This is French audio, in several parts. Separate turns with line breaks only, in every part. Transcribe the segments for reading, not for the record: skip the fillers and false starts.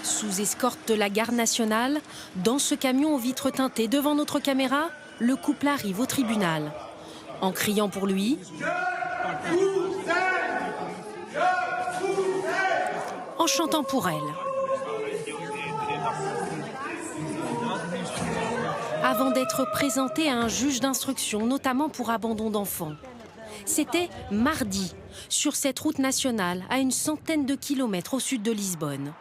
Sous escorte de la garde nationale, dans ce camion aux vitres teintées devant notre caméra, le couple arrive au tribunal. En criant pour lui, en chantant pour elle. Avant d'être présenté à un juge d'instruction, notamment pour abandon d'enfants. C'était mardi, sur cette route nationale, à une centaine de kilomètres au sud de Lisbonne.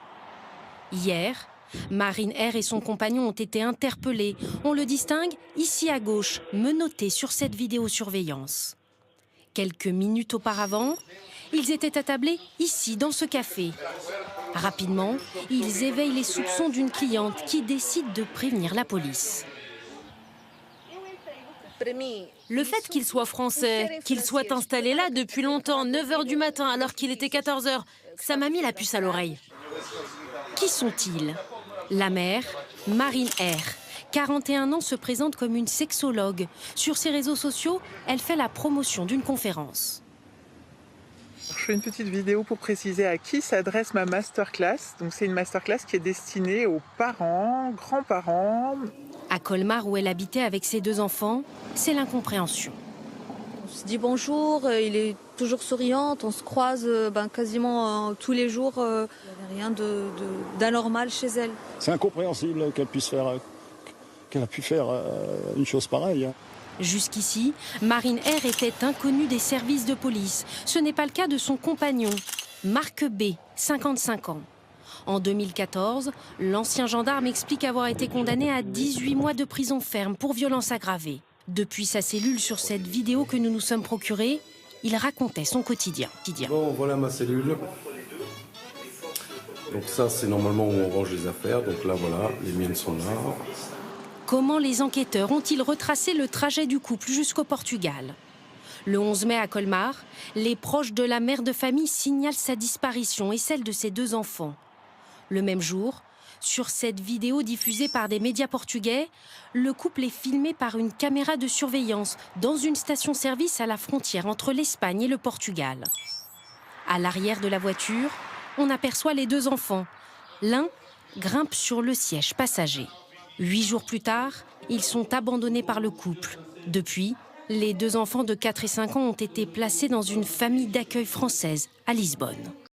Hier, Marine R et son compagnon ont été interpellés. On le distingue ici à gauche, menotté sur cette vidéosurveillance. Quelques minutes auparavant, ils étaient attablés ici, dans ce café. Rapidement, ils éveillent les soupçons d'une cliente qui décide de prévenir la police.
Le fait qu'il soit français, qu'il soit installé là depuis longtemps, 9 h du matin alors qu'il était 14 h, ça m'a mis la puce à l'oreille.
Qui sont-ils? La mère, Marine R, 41 ans, se présente comme une sexologue. Sur ses réseaux sociaux, elle fait la promotion d'une conférence.
Je fais une petite vidéo pour préciser à qui s'adresse ma masterclass. Donc c'est une masterclass qui est destinée aux parents, grands-parents.
À Colmar, où elle habitait avec ses 2 enfants, c'est l'incompréhension.
On se dit bonjour, il est toujours souriante, on se croise quasiment tous les jours. Il n'y avait rien d'anormal chez elle.
C'est incompréhensible qu'elle a pu faire une chose pareille.
Jusqu'ici, Marine R était inconnue des services de police. Ce n'est pas le cas de son compagnon, Marc B, 55 ans. En 2014, l'ancien gendarme explique avoir été condamné à 18 mois de prison ferme pour violence aggravée. Depuis sa cellule sur cette vidéo que nous nous sommes procurée, il racontait son quotidien.
Bon, voilà ma cellule. Donc ça, c'est normalement où on range les affaires. Donc là, voilà, les miennes sont là.
Comment les enquêteurs ont-ils retracé le trajet du couple jusqu'au Portugal? Le 11 mai à Colmar, les proches de la mère de famille signalent sa disparition et celle de ses 2 enfants. Le même jour, sur cette vidéo diffusée par des médias portugais, le couple est filmé par une caméra de surveillance dans une station-service à la frontière entre l'Espagne et le Portugal. À l'arrière de la voiture, on aperçoit les 2 enfants. L'un grimpe sur le siège passager. 8 jours plus tard, ils sont abandonnés par le couple. Depuis, les 2 enfants de 4 et 5 ans ont été placés dans une famille d'accueil française à Lisbonne.